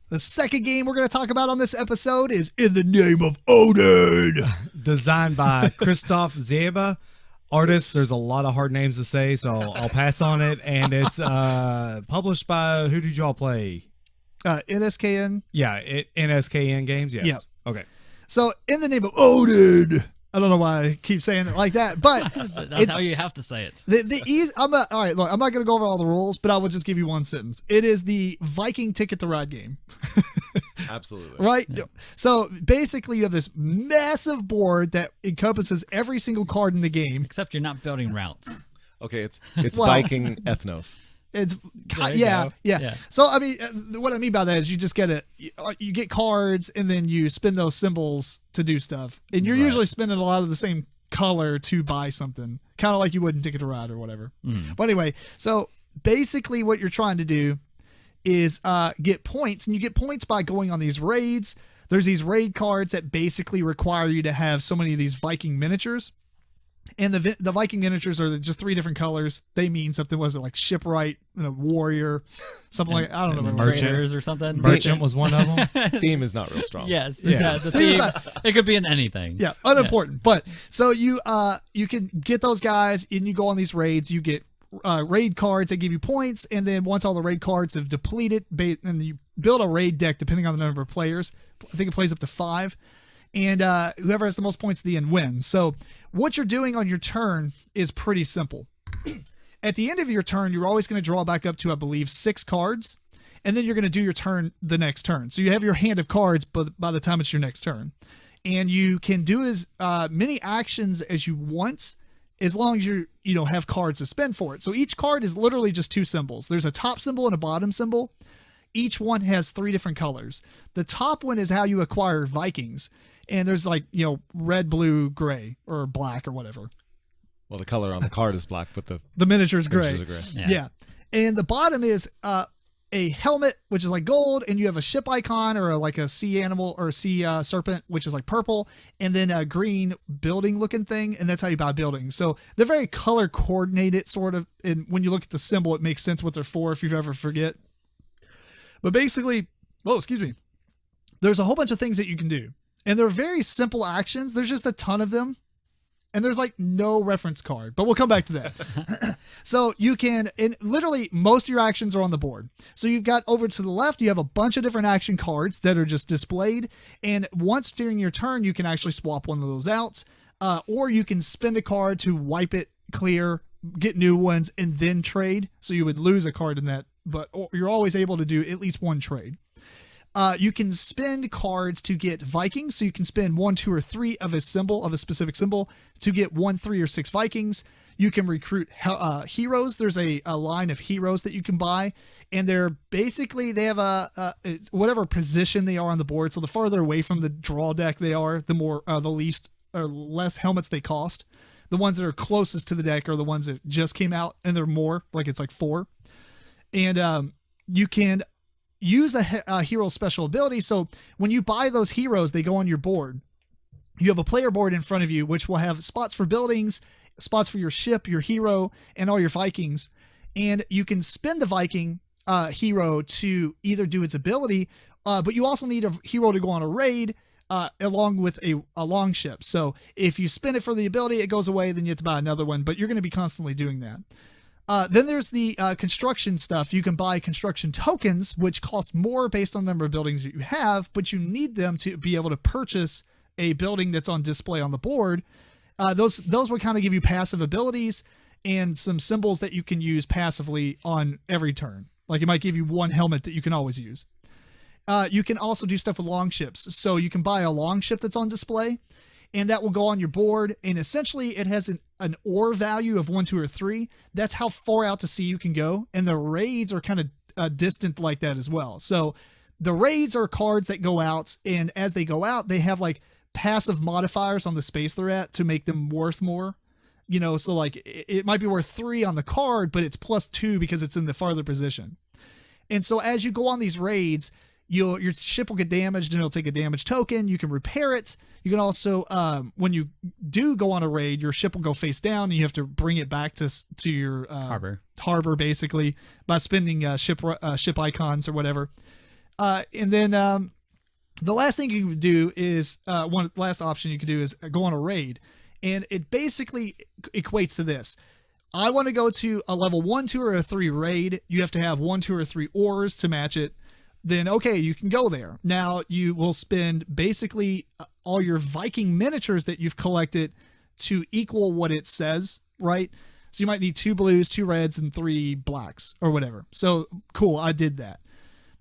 The second game we're going to talk about on this episode is In the Name of Odin. Designed by Krzysztof Zięba. Artist, there's a lot of hard names to say, so I'll pass on it. And it's published by, who did y'all play? NSKN. Yeah, NSKN Games, yes. Yeah. Okay. So, In the Name of Odin. I don't know why I keep saying it like that, but that's how you have to say it. All right, look, I'm not going to go over all the rules, but I will just give you one sentence. It is the Viking Ticket to Ride game. Absolutely. Right? Yeah. So basically you have this massive board that encompasses every single card in the game. Except you're not building routes. Okay, it's Viking ethnos. It's yeah. So I mean, what I mean by that is you just you get cards and then you spend those symbols to do stuff, and you're usually spending a lot of the same color to buy something, kind of like you would in Ticket to Ride or whatever. But anyway, so basically what you're trying to do is get points, and you get points by going on these raids. There's these raid cards that basically require you to have so many of these Viking miniatures. And the Viking miniatures are just 3 different colors. They mean something. Was it like shipwright, warrior, something like I don't know. Merchants or something. Merchant was one of them. Theme is not real strong. Yes. Yeah. The theme. It could be in anything. Yeah. Unimportant. Yeah. But so you can get those guys and you go on these raids. You get raid cards that give you points, and then once all the raid cards have depleted, and you build a raid deck depending on the number of players. I think it plays up to 5. And whoever has the most points at the end wins. So what you're doing on your turn is pretty simple. At the end of your turn, you're always going to draw back up to, I believe, 6 cards. And then you're going to do your turn the next turn. So you have your hand of cards by the time it's your next turn. And you can do as many actions as you want, as long as you have cards to spend for it. So each card is literally just 2 symbols. There's a top symbol and a bottom symbol. Each one has 3 different colors. The top one is how you acquire Vikings. And there's red, blue, gray, or black, or whatever. Well, the color on the card is black, but the miniature is gray. Are gray. Yeah. And the bottom is a helmet, which is like gold, and you have a ship icon or like a sea animal or a sea serpent, which is like purple, and then a green building looking thing, and that's how you buy buildings. So they're very color coordinated, sort of. And when you look at the symbol, it makes sense what they're for if you ever forget. But basically, there's a whole bunch of things that you can do. And they're very simple actions. There's just a ton of them. And there's like no reference card, but we'll come back to that. So you can, and literally most of your actions are on the board. So you've got over to the left, you have a bunch of different action cards that are just displayed. And once during your turn, you can actually swap one of those out. Or you can spend a card to wipe it clear, get new ones, and then trade. So you would lose a card in that, but you're always able to do at least one trade. You can spend cards to get Vikings, so you can spend 1, 2, or 3 of a specific symbol to get 1, 3, or 6 Vikings. You can recruit heroes. There's a line of heroes that you can buy, and they have whatever position they are on the board. So the farther away from the draw deck they are, the more the least or less helmets they cost. The ones that are closest to the deck are the ones that just came out, and they're more, like it's like 4. And you can use a hero special ability. So when you buy those heroes, they go on your board. You have a player board in front of you, which will have spots for buildings, spots for your ship, your hero, and all your Vikings. And you can spend the Viking hero to either do its ability, but you also need a hero to go on a raid along with a long ship. So if you spend it for the ability, it goes away, then you have to buy another one, but you're going to be constantly doing that. Then there's the construction stuff. You can buy construction tokens, which cost more based on the number of buildings that you have, but you need them to be able to purchase a building that's on display on the board. Those will kind of give you passive abilities and some symbols that you can use passively on every turn. Like it might give you one helmet that you can always use. You can also do stuff with long ships. So you can buy a long ship that's on display, and that will go on your board. And essentially it has an ore value of 1, 2, or 3. That's how far out to sea you can go. And the raids are kind of distant like that as well. So the raids are cards that go out, and as they go out, they have like passive modifiers on the space they're at to make them worth more. So like it might be worth 3 on the card, but it's +2 because it's in the farther position. And so as you go on these raids, your ship will get damaged and it'll take a damage token. You can repair it. You can also, when you do go on a raid, your ship will go face down and you have to bring it back to your harbor basically by spending ship icons or whatever. And then the last thing you can do is one last option you could do is go on a raid, and it basically equates to this. I want to go to a level 1, 2, or a 3 raid. You have to have 1, 2, or 3 ores to match it. Then okay, you can go there. Now you will spend basically all your Viking miniatures that you've collected to equal what it says, right? So you might need 2 blues, 2 reds, and 3 blacks or whatever. So cool, I did that.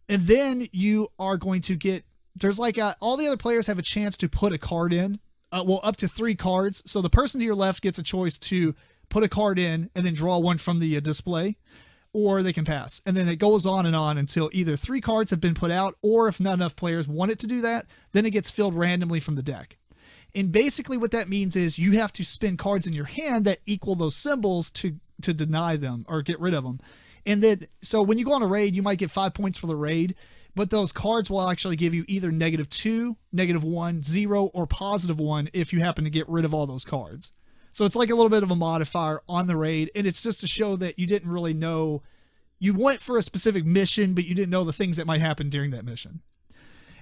And then you are going to get, there's like all the other players have a chance to put a card in, up to 3 cards. So the person to your left gets a choice to put a card in and then draw one from the display, or they can pass. And then it goes on and on until either 3 cards have been put out, or if not enough players want it to do that, then it gets filled randomly from the deck. And basically what that means is you have to spin cards in your hand that equal those symbols to deny them or get rid of them. And then, so when you go on a raid, you might get 5 points for the raid, but those cards will actually give you either -2, -1, 0, or +1 if you happen to get rid of all those cards. So it's like a little bit of a modifier on the raid, and it's just to show that you didn't really know, you went for a specific mission, but you didn't know the things that might happen during that mission.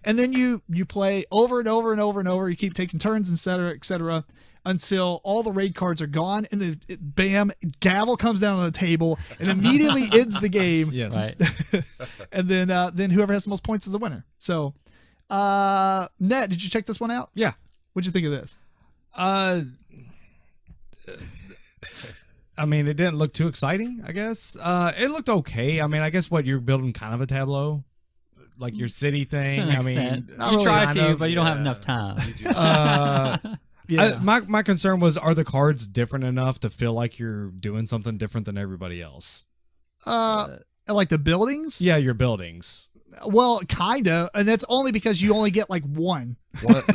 And then you play over and over and over and over. You keep taking turns, et cetera, until all the raid cards are gone, and then bam, gavel comes down on the table and immediately ends the game. Yes. Right. And then whoever has the most points is the winner. So, Ned, did you check this one out? Yeah. What'd you think of this? I mean, it didn't look too exciting, I guess. It looked okay. I mean, I guess what you're building kind of a tableau, like your city thing. To an extent. I mean, not you try kind to, of, but you don't have enough time. Yeah. my concern was, are the cards different enough to feel like you're doing something different than everybody else? Like the buildings? Yeah, your buildings. Well, kind of. And that's only because you only get like one.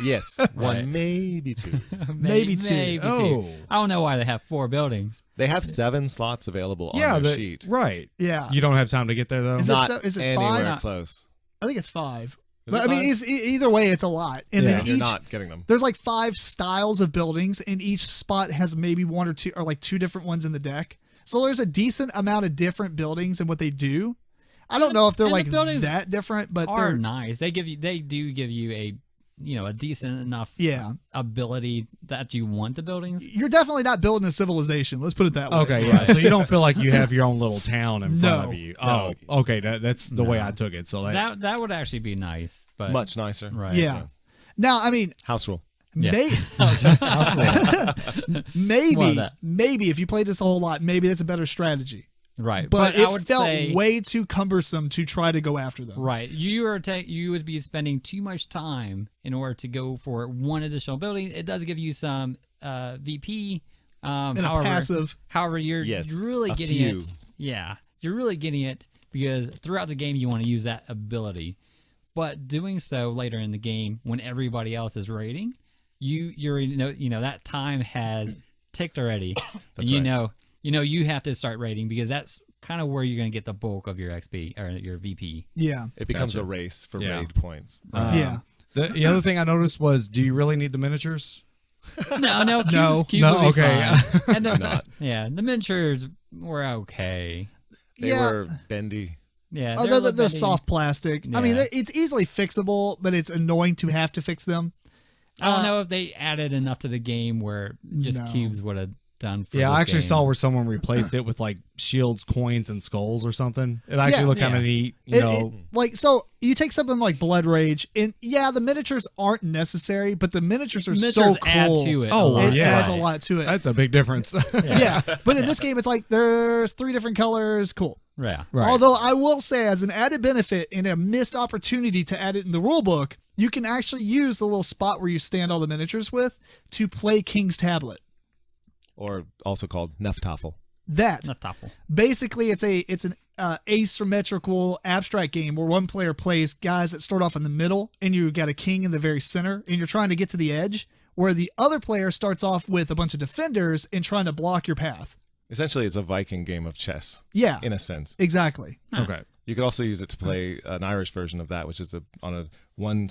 Yes, one, maybe 2. Maybe two. Maybe Oh. 2. I don't know why they have 4 buildings. They have 7 slots available on Yeah, their sheet. right. Yeah. You don't have time to get there, though? Is Not it anywhere 5? close. I think it's 5. Is But it I mean, 5? either way, it's a lot. And Yeah. then And you're each, not getting them. there's like 5 styles of buildings, and each spot has maybe 1 or 2, or like 2 different ones in the deck. So there's a decent amount of different buildings and what they do. I don't know if they're And the like buildings that different, but Are they're nice. They do give you a decent enough yeah. ability that you want the buildings. You're definitely not building a civilization. Let's put it that way. Okay, yeah. So you don't feel like you have your own little town in front No. of you. No. Oh, okay. That's the way No. I took it. So That would actually be nice, but Much nicer. right. Yeah. Now, I mean, House rule. Yeah. More of that. maybe if you played this a whole lot, maybe that's a better strategy. Right. But I it would felt say way too cumbersome to try to go after them. right. You would be spending too much time in order to go for one additional building. It does give you some VP. And a passive. However, you're Yes, really a getting few. it. Yeah, you're really getting it because throughout the game you want to use that ability, but doing so later in the game when everybody else is raiding, you're that time has ticked already, and That's right. you have to start raiding because that's kind of where you're going to get the bulk of your XP or your VP. Yeah. It becomes Gotcha. a race for Yeah. raid points. Yeah. the other thing I noticed was, do you really need the miniatures? No, cubes, No. cubes No, will be okay. fine. And the, Not. yeah, the miniatures were okay. They Yeah. were bendy. Yeah, Oh, they're the bendy. soft plastic. I mean, Yeah. it's easily fixable, but it's annoying to have to fix them. I don't know if they added enough to the game where just No. cubes would have done. For Yeah, this I actually game. saw where someone replaced it with like shields, coins, and skulls or something. It actually looked kind of Yeah. neat. You know, Like, so you take something like Blood Rage, and yeah, the miniatures aren't necessary, but the miniatures are so Miniatures cool. add to it. Oh, a lot. well, It yeah. adds a lot to it. that's a big difference. Yeah. But in this game, it's like there's 3 different colors. Cool. Yeah. Right. Although I will say, as an added benefit and a missed opportunity to add it in the rule book, you can actually use the little spot where you stand all the miniatures with to play King's Tablet. Or also called Neftafel. That Not topple. basically it's an asymmetrical abstract game where one player plays guys that start off in the middle, and you got a king in the very center, and you're trying to get to the edge, where the other player starts off with a bunch of defenders and trying to block your path. Essentially, it's a Viking game of chess, Yeah, in a sense. exactly. Okay. You could also use it to play an Irish version of that, which is on a one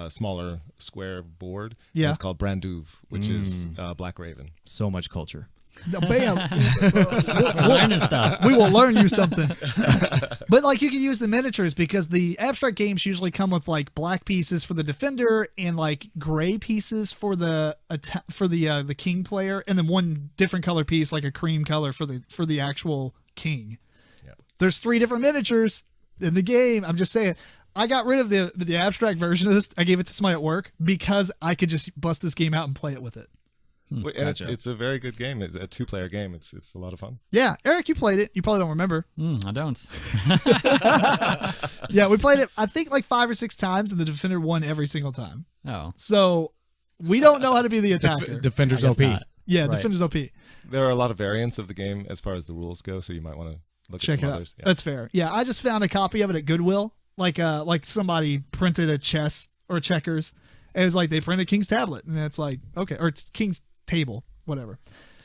smaller square board. Yeah. And it's called Branduv, which is Black Raven. So much culture. Bam. We're learning stuff. We will learn you something. But like you can use the miniatures because the abstract games usually come with like black pieces for the defender and like gray pieces for the king player, and then one different color piece like a cream color for the actual king. Yeah. There's 3 different miniatures in the game. I'm just saying. I got rid of the abstract version of this. I gave it to somebody at work because I could just bust this game out and play it with it. And it's a very good game. It's a 2-player game. It's a lot of fun. Yeah, Eric, you played it. You probably don't remember. I don't. Yeah, we played it, I think, like 5 or 6 times, and the defender won every single time. Oh. So we don't know how to be the attacker. Defender's I guess OP. not. Yeah, Right. defender's OP. There are a lot of variants of the game as far as the rules go, so you might want to look Check at some it out. others. Yeah. That's fair. Yeah, I just found a copy of it at Goodwill. Like somebody printed a chess or checkers. It was like they printed King's tablet, and it's like, okay, or it's King's table, whatever.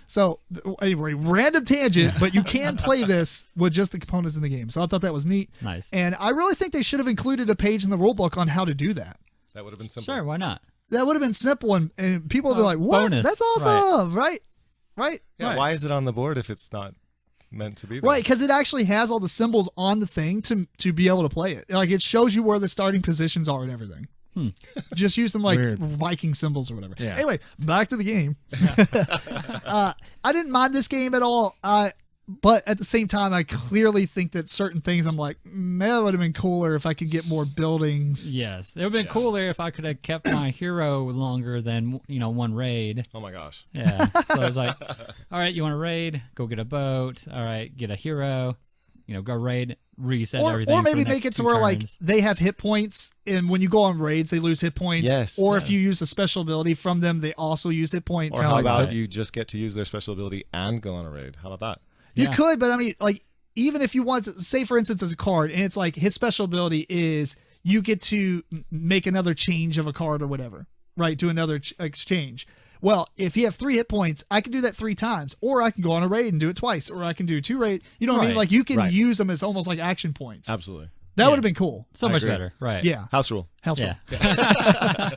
So anyway, random tangent, but you can play this with just the components in the game. So I thought that was neat. Nice. And I really think they should have included a page in the rulebook on how to do that. That would have been simple. Sure, why not? That would have been simple, and people would be like, what? Bonus. That's awesome, right? Right? Yeah, Right. why is it on the board if it's not meant to be there? Right, because it actually has all the symbols on the thing to be able to play it. Like it shows you where the starting positions are and everything. Just use them like Weird. Viking symbols or whatever. Yeah. Anyway, back to the game. I didn't mind this game at all. But at the same time, I clearly think that certain things I'm like, that would have been cooler if I could get more buildings. Yes. It would have been cooler if I could have kept my hero longer than, one raid. Oh my gosh. Yeah. So I was like, all right, you want to raid? Go get a boat. All right, get a hero. Go raid, reset everything. Or for maybe the make next it to 2 where like turns. they have hit points, and when you go on raids, they lose hit points. Yes. Or if you use a special ability from them, they also use hit points. Or how like about that. you just get to use their special ability and go on a raid? How about that? You Yeah. could, but I mean, like, even if you want to, say for instance, as a card, and it's like his special ability is you get to make another change of a card or whatever, right? Do another exchange. Well, if you have 3 hit points, I can do that 3 times, or I can go on a raid and do it twice, or I can do 2 raid. You know what I mean? Right. Like you can Right. use them as almost like action points. Absolutely. That Yeah. would have been cool. So I much agree. better. Right. Yeah. House rule. House Yeah. rule.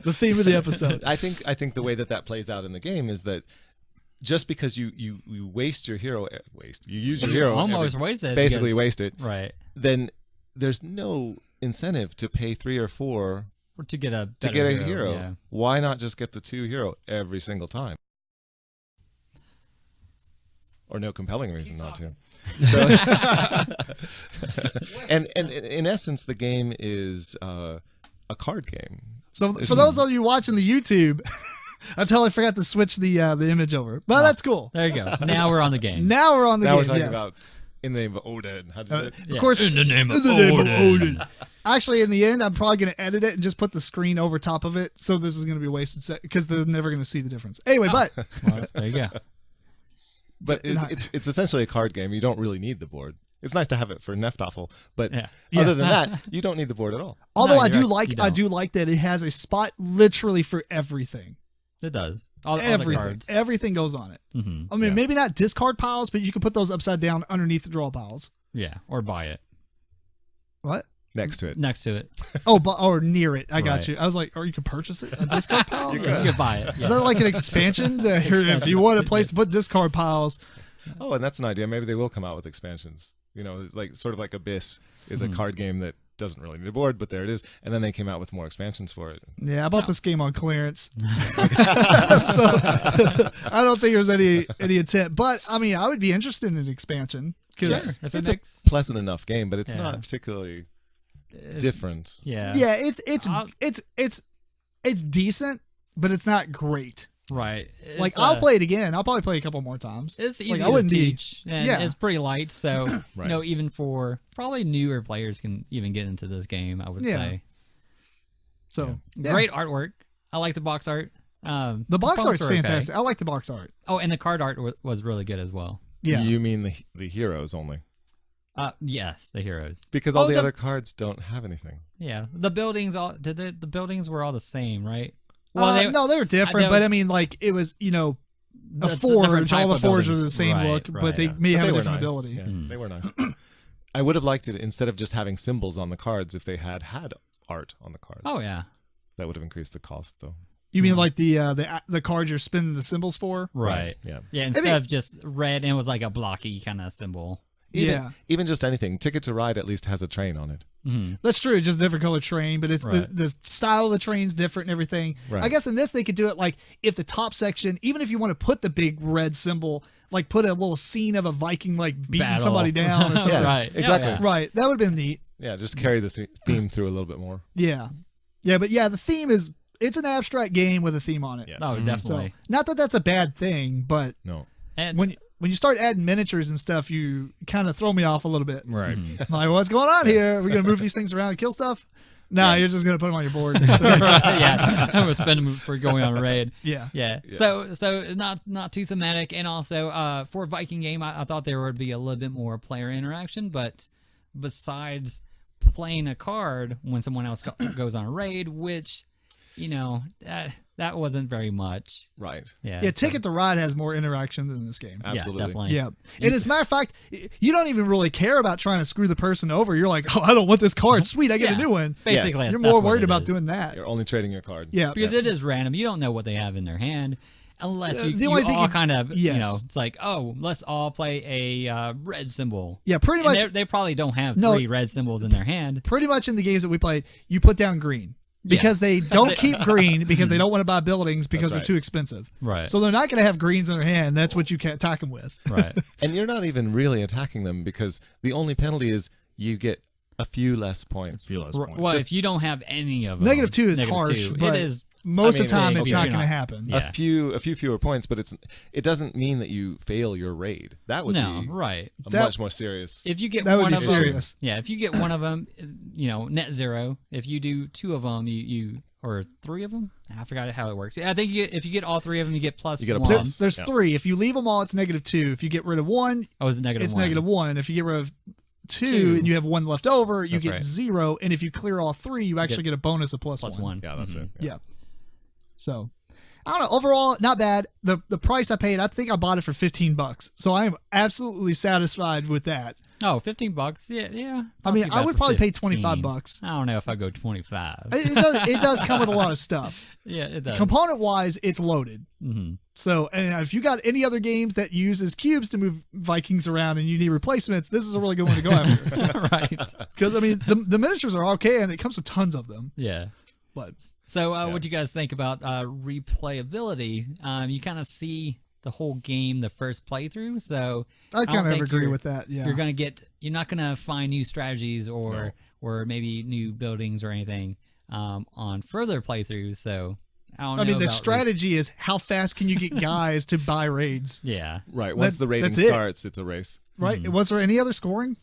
The theme of the episode. I think the way that plays out in the game is that just because you waste your hero, you use your hero, Almost wasted. basically because- waste it, Right. then there's no incentive to pay 3 or 4 Or to get a to better get a hero. Yeah. Why not just get the 2 hero every single time? Or no compelling reason not to. So, and in essence, the game is a card game. So There's for those of you watching the YouTube, I totally forgot to switch the image over, but that's cool. There you go. Now we're on the game. Now we're on the Now game. we're talking yes. about in the name of Odin. How did it? Of course, In the name of Odin. Actually, in the end, I'm probably going to edit it and just put the screen over top of it. So this is going to be wasted because they're never going to see the difference. Anyway, but Well, there you go. But it's essentially a card game. You don't really need the board. It's nice to have it for Neftoffel, but Yeah. other than that, you don't need the board at all. although I you're do right, you I don't. do like that it has a spot literally for everything. It does. All the Everything. cards. Everything goes on it. Mm-hmm. I mean, Yeah. maybe not discard piles, but you can put those upside down underneath the draw piles. Yeah. Or buy it. What? Next to it. Next to it. Oh, but or near it. I got Right. you. I was like, or you can purchase it. A discard pile? You can buy it. Is Yeah. that like an expansion? If you want a place to put discard piles. Oh, and that's an idea. Maybe they will come out with expansions. Like sort of like Abyss is a card game that doesn't really need a board, but there it is. And then they came out with more expansions for it. Yeah, I bought this game on clearance. So I don't think there's any intent. But I mean, I would be interested in an expansion because Sure. If it It's makes. a pleasant enough game, but it's Yeah. not particularly it's- different. Yeah. yeah, I'll- it's decent, but it's not great. Right. Like It's, I'll play it again. I'll probably play a couple more times. It's Like, easy I to wouldn't be- teach, and yeah. it's pretty light. So Right. even for probably newer players can even get into this game. I would Yeah. say. So yeah. Great artwork. I like the box art. The box components art's are okay. fantastic. I like the box art. Oh, and the card art was really good as well. Yeah. You mean the heroes only? Yes, the heroes. Because all Oh, the the- other cards don't have anything. Yeah, the buildings all the buildings were all the same, right? No, they were different, they- but I mean, like it was, a That's a different forge. type All the of forges are buildings. the same Right, look, right, but they yeah. may But have they a were different nice. ability. Yeah, they were nice. I would have liked it instead of just having symbols on the cards if they had art on the cards. Oh yeah, That would have increased the cost, though. You mean like the cards you're spinning the symbols for? Right. Yeah. Yeah, instead of just red and it was like a blocky kind of symbol. Even just anything. Ticket to Ride at least has a train on it. That's true. It's just a different color train, but it's Right. the style of the train's different and everything. Right. I guess in this they could do it like if the top section, even if you want to put the big red symbol, like put a little scene of a Viking like beating Battle. somebody down or something. Yeah, Right. exactly. Yeah. Right. That would have been neat. Yeah, just carry the theme through a little bit more. Yeah. Yeah, but yeah, the theme is it's an abstract game with a theme on it. Yeah. Oh, So definitely. not that that's a bad thing, but No. And when you start adding miniatures and stuff, you kind of throw me off a little bit. Right. I'm like, what's going on here? Are we gonna move these things around and kill stuff? No, you're just gonna put them on your board. yeah, I'm gonna spend them for going on a raid. Yeah. Yeah. So not too thematic, and also for a Viking game, I thought there would be a little bit more player interaction, but besides playing a card when someone else goes on a raid, which that wasn't very much. Right. Yeah. Yeah, so- Ticket to Ride has more interaction than this game. Absolutely. Yeah, definitely. Yeah. And as a matter of fact, you don't even really care about trying to screw the person over. You're like, oh, I don't want this card. Sweet, I get Yeah. a new one. Basically, You're that's more what worried it about is. doing that. You're only trading your card. Yeah. Because it is random. You don't know what they have in their hand. Unless The you only thing all you- kind of, yes. it's like, oh, let's all play a red symbol. Yeah, pretty And much they probably don't have No. 3 red symbols in their hand. pretty much in the games that we played, you put down green. Because they don't keep green because they don't want to buy buildings because they're right. too expensive. Right. So they're not going to have greens in their hand. That's what you can attack them with. Right. And you're not even really attacking them because the only penalty is you get a few less points. Well, if you don't have any of them. -2 is harsh, but It is. Most I mean, of the time, big it's if not you're going to not- happen. Yeah. A few fewer points, but it doesn't mean that you fail your raid. That would No, be right. a much more serious. If you get That would one be of serious. them, yeah. If you get one of them, net 0. If you do 2 of them, you or 3 of them. I forgot how it works. I think if you get all 3 of them, you get plus You get a 1. plus. There's Yeah. 3. If you leave them all, it's -2. If you get rid of one, Oh, it's negative it's 1. -1. If you get rid of 2 2. and you have 1 left over, you That's get right. 0. And if you clear all 3, you actually get a bonus of plus Plus 1. 1. Yeah, that's it. Yeah. So, I don't know. Overall, not bad. The price I paid, I think I bought it for $15. So I am absolutely satisfied with that. Oh, $15. Yeah. I mean, I would probably pay $25. I don't know if I go 25. It does come with a lot of stuff. Yeah, it does. Component wise, it's loaded. Mm-hmm. So, and if you got any other games that uses cubes to move Vikings around and you need replacements, this is a really good one to go after. Right. Because I mean, the miniatures are okay, and it comes with tons of them. Yeah. But So, what do you guys think about replayability? You kind of see the whole game the first playthrough, so I don't kind of think agree you're- with that. Yeah. you're not gonna find new strategies or maybe new buildings or anything on further playthroughs. So I don't know. I mean, the about strategy is how fast can you get guys to buy raids, yeah. Right. Once the rating that's it. starts, it's a race. right? Was there any other scoring?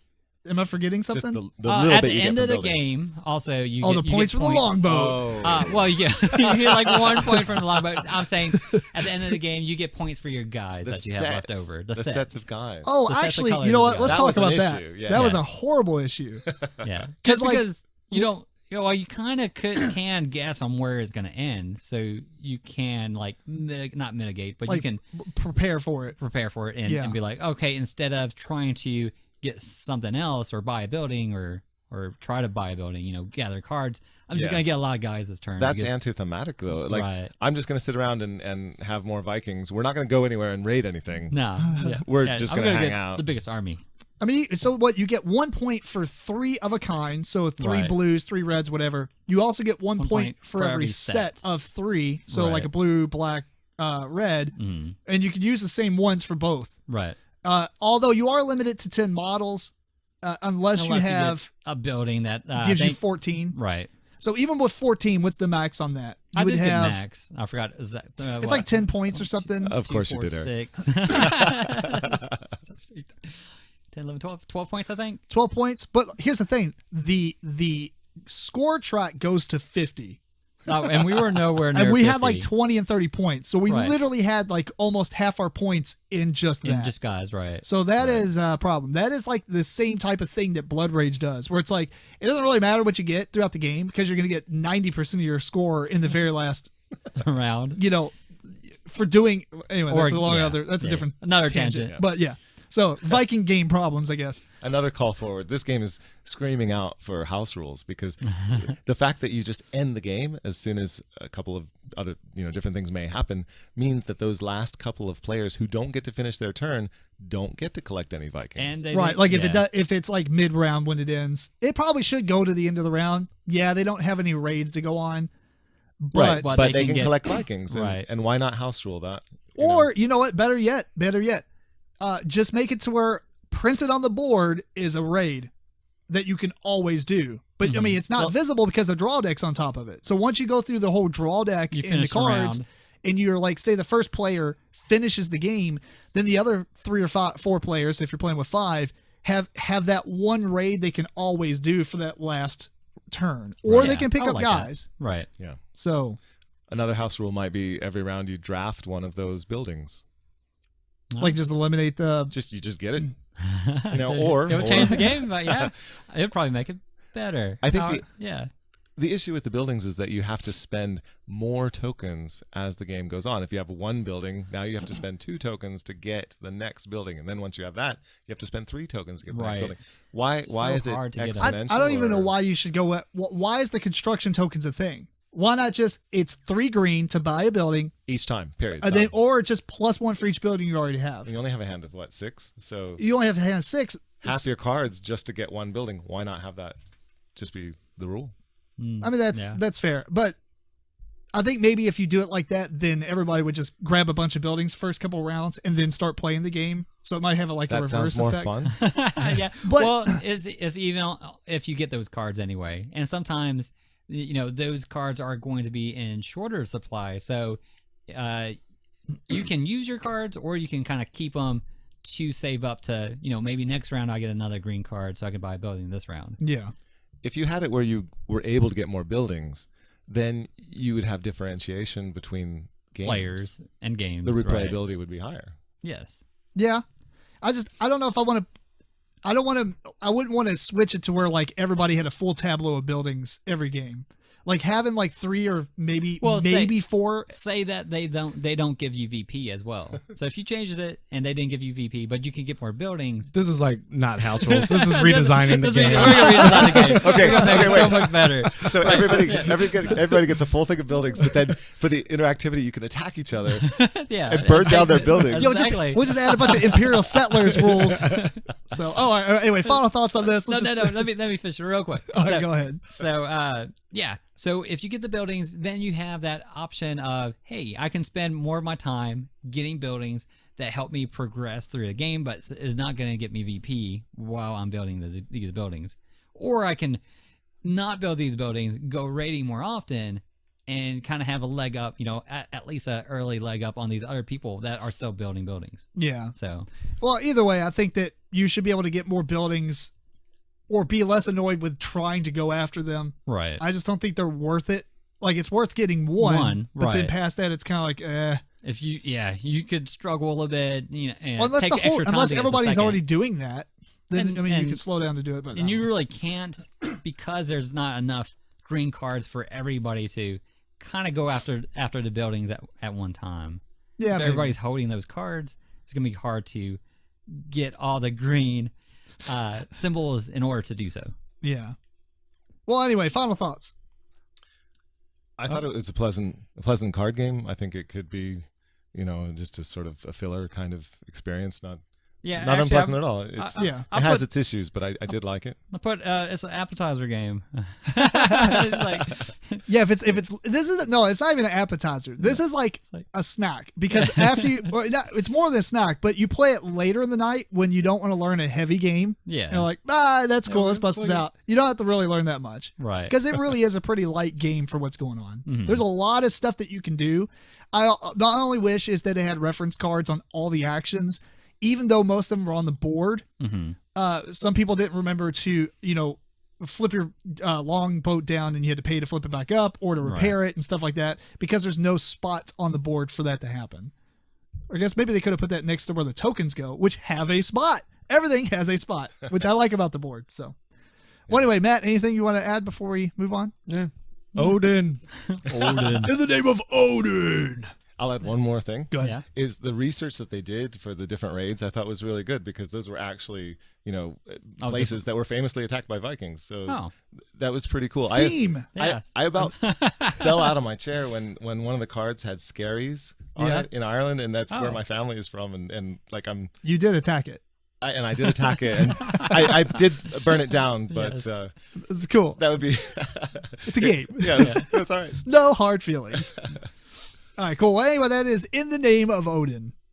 Am I forgetting Just something? the little At bit the you end get of the from buildings. game, also you Oh, get the points for the longbow. Oh. Well, you get like 1 point from the longbow. I'm saying at the end of the game, you get points for your guys that you have left over. The sets of guys. Oh, the sets of actually, colors you know of what? the Let's guys. talk That was about an that. issue, yeah. That was Yeah. a horrible issue. Yeah, 'Cause, just like- because you don't. You kind of can guess on where it's going to end, so you can like not mitigate, but you Like, can prepare for it. prepare for it Yeah. and be like, okay, instead of trying to get something else or buy a building or try to buy a building, gather cards, I'm just Yeah. going to get a lot of guys this turn. That's because- anti-thematic though. Like Right. I'm just gonna sit around and have more Vikings. We're not gonna go anywhere and raid anything. No, yeah. We're Yeah, just I'm gonna hang get out. the biggest army. I mean, so what? You get 1 point for 3 of a kind. So 3 Right. blues, 3 reds, whatever. You also get 1 point for every set set. of 3. So Right. like a blue, black, red, Mhm. and you can use the same ones for both. Right. Although you are limited to 10 models, unless you have get a building that gives I you think, 14. right. So even with 14, what's the max on that? You I would did have get max. I forgot. Is that it's like 10 points or something. Of course you did, Eric. 6. 10, 11, 12 points, I think. 12 points. But here's the thing: the score track goes to 50. Oh, and we were nowhere near And we 50. had like 20 and 30 points. So we Right. literally had like almost half our points in just that. in just guys, right? So that is a problem. That is like the same type of thing that Blood Rage does, where it's like, it doesn't really matter what you get throughout the game because you're going to get 90% of your score in the very last, Around. for doing, anyway, Or- that's a long yeah, other, that's a yeah. different Another tangent. tangent. But yeah. So Viking game problems, I guess. Another call forward. This game is screaming out for house rules because the fact that you just end the game as soon as a couple of other, different things may happen means that those last couple of players who don't get to finish their turn don't get to collect any Vikings. And Right, like if it's like mid round when it ends, it probably should go to the end of the round. Yeah, they don't have any raids to go on, but but they can collect Vikings, and, Right. and why not house rule that? Or you know what? Better yet, just make it to where printed on the board is a raid that you can always do. But I mean, it's not visible because the draw deck's on top of it. So once you go through the whole draw deck You and the finish the cards, round. and you're like, say the first player finishes the game, then the other 3 or 4 players, if you're playing with 5, have that one raid they can always do for that last turn, or they can pick I up like that. guys. Right. Yeah. So Another house rule might be every round you draft one of those buildings. like just eliminate the. You just get it. It Or would change the game, but yeah, it'd probably make it better. I think yeah. The issue with the buildings is that you have to spend more tokens as the game goes on. If you have one building, now you have to spend 2 tokens to get the next building, and then once you have that, you have to spend 3 tokens to get the next Right. building. Why So is it hard to get I exponential? don't even know or- why you should go. Why is the construction tokens a thing? Why not just it's 3 green to buy a building, each time. Period. and then Done. or just +1 for each building you already have. You only have a hand of what, 6? So You only have to hand 6. half your cards just to get one building. Why not have that just be the rule? I mean that's fair, but I think maybe if you do it like that, then everybody would just grab a bunch of buildings first couple rounds and then start playing the game. So it might have a That reverse sounds more effect. fun. Yeah. But- well, is even if you get those cards anyway, and sometimes those cards are going to be in shorter supply, so you can use your cards, or you can kind of keep them to save up to maybe next round I get another green card so I can buy a building this round. Yeah. If you had it where you were able to get more buildings, then you would have differentiation between games. Players and games. The right. replayability would be higher. Yes. Yeah. I don't know if I wouldn't want to switch it to where like everybody had a full tableau of buildings every game. Like having like 3 or maybe 4. Say that they don't give you VP as well. So if you changes it and they didn't give you VP, but you can get more buildings. This is like not house rules. This is redesigning the game. We're gonna redesign the game. Okay, We're gonna make it wait. so much better. So everybody gets a full thing of buildings, but then for the interactivity, you can attack each other Yeah. and burn down their buildings. Exactly. We'll just add a bunch of Imperial Settlers rules. So, anyway, final thoughts on this. No. Let's just- Let me finish it real quick. All right, go ahead. So, yeah. So if you get the buildings, then you have that option of, hey, I can spend more of my time getting buildings that help me progress through the game, but is not going to get me VP while I'm building these buildings. Or I can not build these buildings, go raiding more often, and kind of have a leg up, at least an early leg up on these other people that are still building buildings. Yeah. So, Well, either way, I think that you should be able to get more buildings or be less annoyed with trying to go after them. right. I just don't think they're worth it. Like, it's worth getting one, but then right. past that, it's kind of like, If you could struggle a little bit, and Well, take extra time unless to get the everybody's second. already doing that, then And- you and- can slow down to do it. But And you really can't, because there's not enough green cards for everybody to kind of go after the buildings at one time. yeah, If maybe. everybody's holding those cards, it's gonna be hard to get all the green symbols in order to do so. Yeah. Well, anyway, final thoughts. I thought it was a pleasant card game. I think it could be, just a sort of a filler kind of experience, not Yeah, not actually, unpleasant at all. It's, Yeah. I it has put, its issues, but I did like it. I put it's an appetizer game. It's like, Yeah, if it's this is no, it's not even an appetizer. This is like like- a snack because after you, well, it's more than a snack, but you play it later in the night when you don't want to learn a heavy game. yeah, And you're like, that's cool. Yeah, Let's bust this like- out. You don't have to really learn that much right. because it really is a pretty light game for what's going on. Mhm. There's a lot of stuff that you can do. I not only wish is that it had reference cards on all the actions, even though most of them were on the board. Mm-hmm. Some people didn't remember to, flip your long boat down and you had to pay to flip it back up or to repair it and stuff like that because there's no spot on the board for that to happen. I guess maybe they could have put that next to where the tokens go, which have a spot. Everything has a spot, which I like about the board. So, well, anyway, Matt, anything you want to add before we move on? Yeah. Odin. Odin. In the name of Odin. I'll add one more thing. Go ahead. Yeah. Is the research that they did for the different raids I thought was really good, because those were actually, places that were famously attacked by Vikings. So that was pretty cool. Theme. I about fell out of my chair when one of the cards had scaries on it in Ireland, and that's where my family is from, and like You did attack it. I did attack it, and I did burn it down, but It's cool. that would be It's a game. yeah, that's all right. No hard feelings. All right, cool. Well, anyway, that is In the Name of Odin.